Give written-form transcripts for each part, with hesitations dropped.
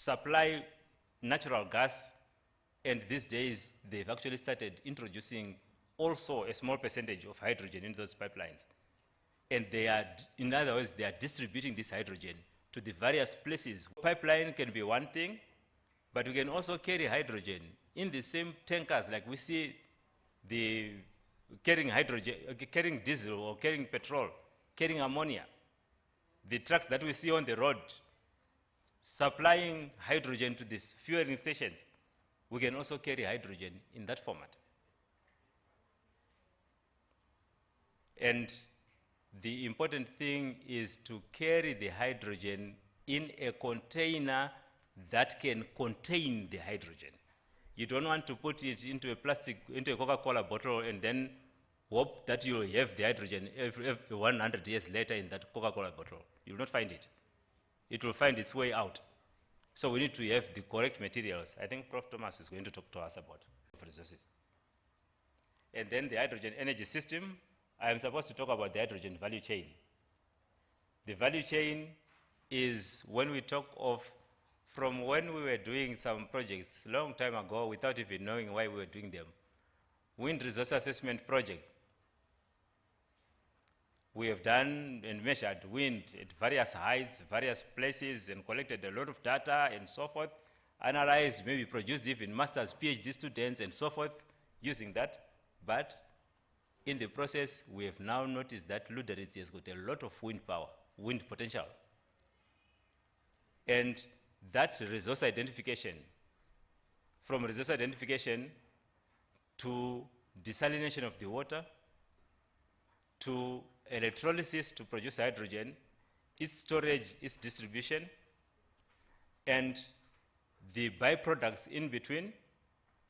supply natural gas, and these days they've actually started introducing also a small percentage of hydrogen in those pipelines. And they are, in other words, they are distributing this hydrogen to the various places. Pipeline can be one thing, but we can also carry hydrogen in the same tankers, like we see the carrying hydrogen, carrying diesel or carrying petrol, carrying ammonia. The trucks that we see on the road supplying hydrogen to these fueling stations, we can also carry hydrogen in that format. And the important thing is to carry the hydrogen in a container that can contain the hydrogen. You don't want to put it into a plastic, into a Coca-Cola bottle and then hope that you'll have the hydrogen every 100 years later in that Coca-Cola bottle. You will not find it. It will find its way out. So we need to have the correct materials. I think Prof. Thomas is going to talk to us about resources. And then the hydrogen energy system, I am supposed to talk about the hydrogen value chain. The value chain is when we talk of from when we were doing some projects a long time ago without even knowing why we were doing them. Wind resource assessment projects. We have done and measured wind at various heights, various places, and collected a lot of data and so forth, analyzed, maybe produced even master's, PhD students and so forth using that. But in the process, we have now noticed that Luderitz has got a lot of wind power, wind potential. And that resource identification, from resource identification to desalination of the water, to electrolysis to produce hydrogen, its storage, its distribution, and the byproducts in between.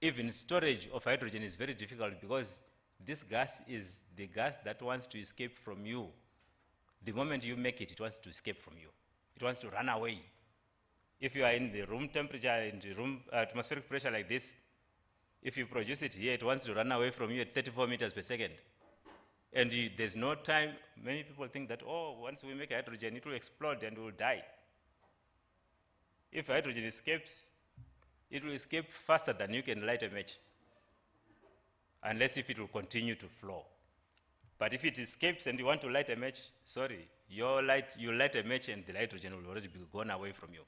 Even storage of hydrogen is very difficult because this gas is the gas that wants to escape from you. The moment you make it, it wants to escape from you. It wants to run away. If you are in the room temperature, in the room atmospheric pressure like this, if you produce it here, it wants to run away from you at 34 meters per second. And there's no time. Many people think that, oh, once we make hydrogen, it will explode and we'll die. If hydrogen escapes, it will escape faster than you can light a match, unless if it will continue to flow. But if it escapes and you want to light a match, sorry, you light a match and the hydrogen will already be gone away from you.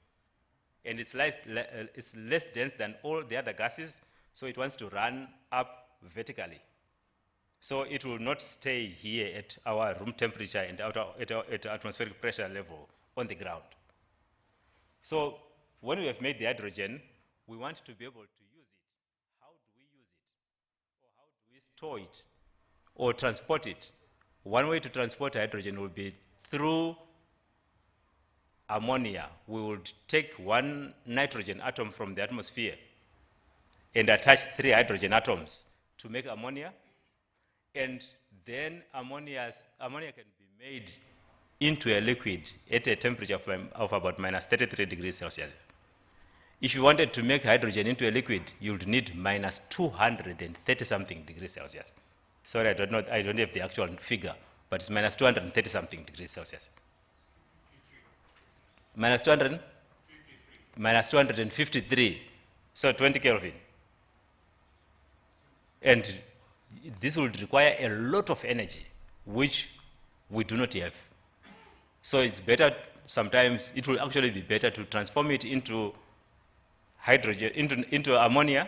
And it's less dense than all the other gases, so it wants to run up vertically. So it will not stay here at our room temperature and at atmospheric pressure level on the ground. So when we have made the hydrogen, we want to be able to use it. How do we use it? Or how do we store it? Or transport it? One way to transport hydrogen will be through ammonia. We would take one nitrogen atom from the atmosphere and attach 3 hydrogen atoms to make ammonia. And then ammonia can be made into a liquid at a temperature of about minus 33 degrees Celsius. If you wanted to make hydrogen into a liquid, you would need minus 230-something degrees Celsius. Sorry, I don't have the actual figure, but it's minus 230-something degrees Celsius. Minus 200? Minus 253, so 20 Kelvin. And this would require a lot of energy, which we do not have. So it's better, sometimes it will actually be better to transform it into hydrogen, into ammonia,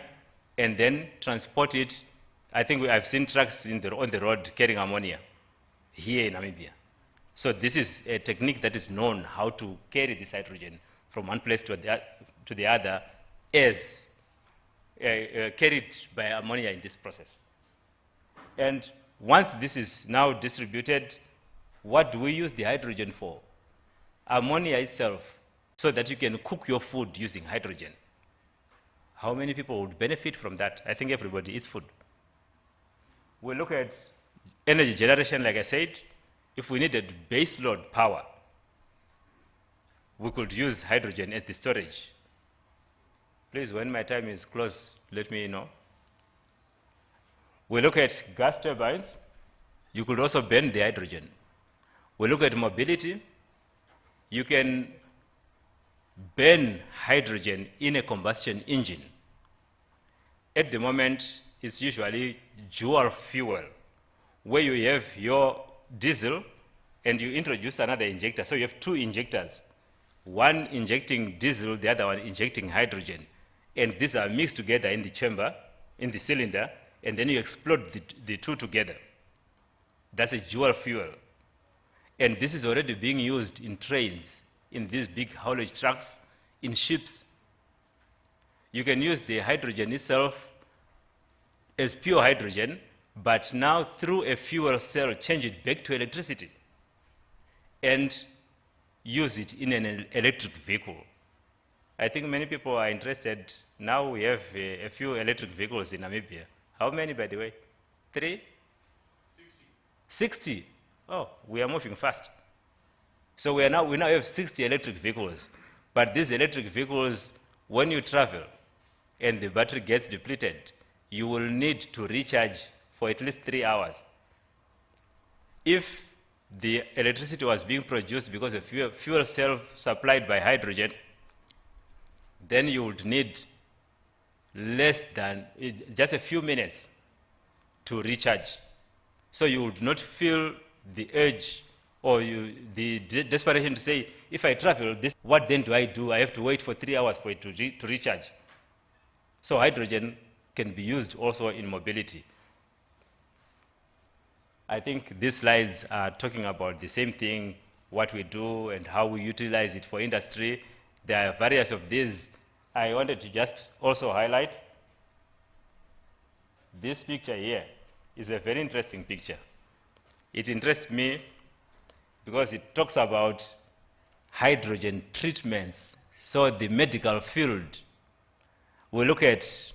and then transport it. I think I've seen trucks on the road carrying ammonia here in Namibia. So this is a technique that is known how to carry this hydrogen from one place to the other as carried by ammonia in this process. And once this is now distributed, what do we use the hydrogen for? Ammonia itself, so that you can cook your food using hydrogen. How many people would benefit from that? I think everybody eats food. We look at energy generation, like I said. If we needed base load power, we could use hydrogen as the storage. Please, when my time is close, let me know. We look at gas turbines. You could also burn the hydrogen. We look at mobility. You can burn hydrogen in a combustion engine. At the moment, it's usually dual fuel, where you have your diesel and you introduce another injector. So you have two injectors, one injecting diesel, the other one injecting hydrogen. And these are mixed together in the chamber, in the cylinder, and then you explode the two together. That's a dual fuel. And this is already being used in trains, in these big haulage trucks, in ships. You can use the hydrogen itself as pure hydrogen, but now through a fuel cell, change it back to electricity and use it in an electric vehicle. I think many people are interested. Now we have a few electric vehicles in Namibia. How many, by the way? 3? 60. Oh, we are moving fast. So we now have 60 electric vehicles. But these electric vehicles, when you travel and the battery gets depleted, you will need to recharge for at least 3 hours. If the electricity was being produced because of fuel cell supplied by hydrogen, then you would need less than just a few minutes to recharge. So you would not feel the urge or the desperation to say, if I travel this, what then do? I have to wait for 3 hours for it to recharge. So hydrogen can be used also in mobility. I think these slides are talking about the same thing, what we do and how we utilize it for industry. There are various of these. I wanted to just also highlight this picture here is a very interesting picture. It interests me because it talks about hydrogen treatments. So the medical field, we look at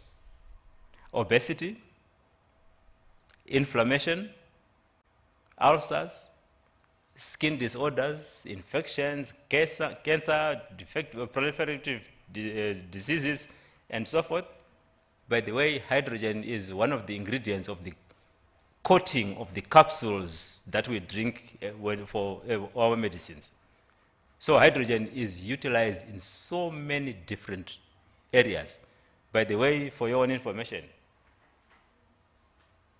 obesity, inflammation, ulcers, skin disorders, infections, cancer, proliferative diseases, and so forth. By the way, hydrogen is one of the ingredients of the coating of the capsules that we drink for our medicines. So hydrogen is utilized in so many different areas. By the way, for your own information,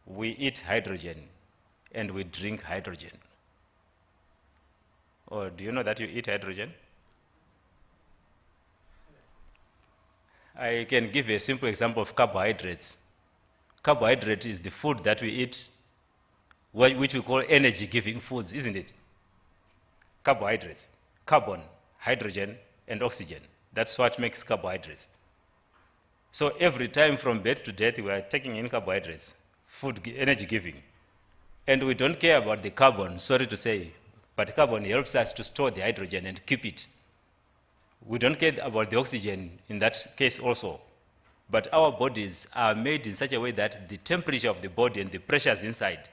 we eat hydrogen and we drink hydrogen. Or do you know that you eat hydrogen? I can give you a simple example of carbohydrates. Carbohydrate is the food that we eat, which we call energy-giving foods, isn't it? Carbohydrates, carbon, hydrogen, and oxygen. That's what makes carbohydrates. So every time from birth to death, we are taking in carbohydrates, food, energy-giving. And we don't care about the carbon, sorry to say, but carbon helps us to store the hydrogen and keep it. We don't care about the oxygen in that case also. But our bodies are made in such a way that the temperature of the body and the pressures inside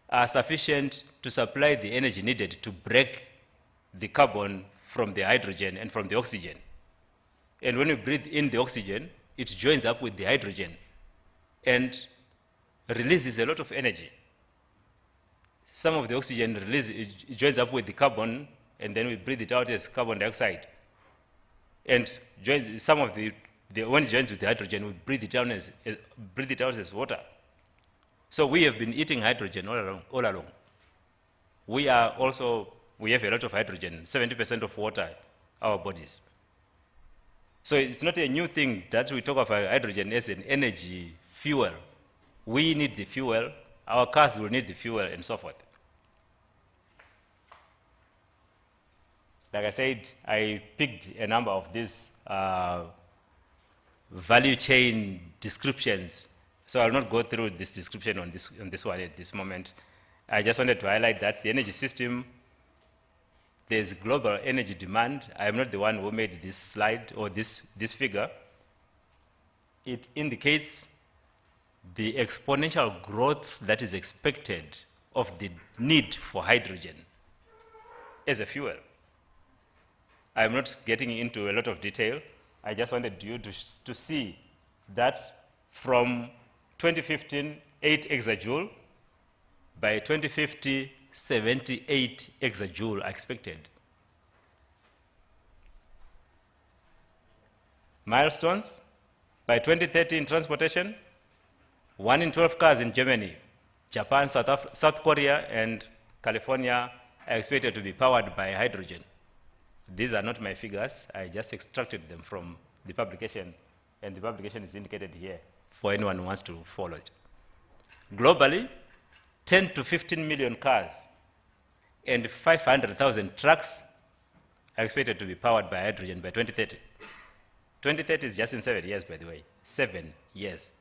are sufficient to supply the energy needed to break the carbon from the hydrogen and from the oxygen. And when we breathe in the oxygen, it joins up with the hydrogen and releases a lot of energy. Some of the oxygen it joins up with the carbon, and then we breathe it out as carbon dioxide. And when it joins with the hydrogen, we breathe it out as water. So we have been eating hydrogen all along. We have a lot of hydrogen, 70% of water, our bodies. So it's not a new thing that we talk about hydrogen as an energy fuel. We need the fuel, our cars will need the fuel, and so forth. Like I said, I picked a number of these value chain descriptions. So I'll not go through this description on this one at this moment. I just wanted to highlight that the energy system, there's global energy demand. I'm not the one who made this slide or this figure. It indicates the exponential growth that is expected of the need for hydrogen as a fuel. I'm not getting into a lot of detail. I just wanted you to see that from 2015, 8 exajoule, by 2050, 78 exajoule are expected. Milestones: by 2030 in transportation, 1 in 12 cars in Germany, Japan, South Korea, and California are expected to be powered by hydrogen. These are not my figures. I just extracted them from the publication, and the publication is indicated here for anyone who wants to follow it. Globally, 10 to 15 million cars and 500,000 trucks are expected to be powered by hydrogen by 2030. 2030 is just in 7 years, by the way. 7 years.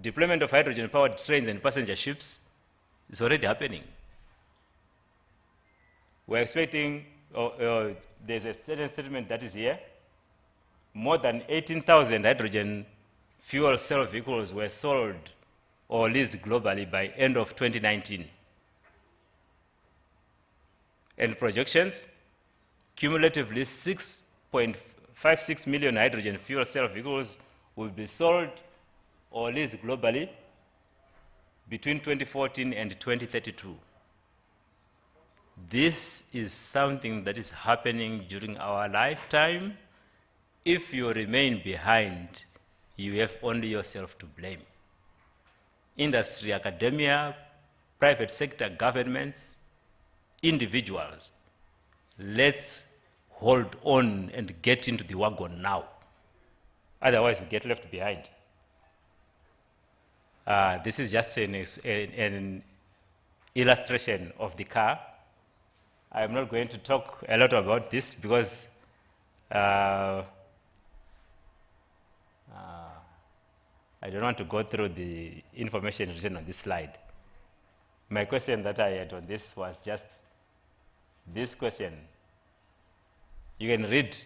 Deployment of hydrogen-powered trains and passenger ships is already happening. We're expecting, there's a certain statement that is here. More than 18,000 hydrogen fuel cell vehicles were sold or leased globally by end of 2019. And projections, cumulatively 6.56 million hydrogen fuel cell vehicles will be sold or leased globally between 2014 and 2032. This is something that is happening during our lifetime. If you remain behind, you have only yourself to blame. Industry, academia, private sector, governments, individuals, let's hold on and get into the wagon now. Otherwise, we get left behind. This is just an illustration of the car. I'm not going to talk a lot about this because I don't want to go through the information written on this slide. My question that I had on this was just this question. You can read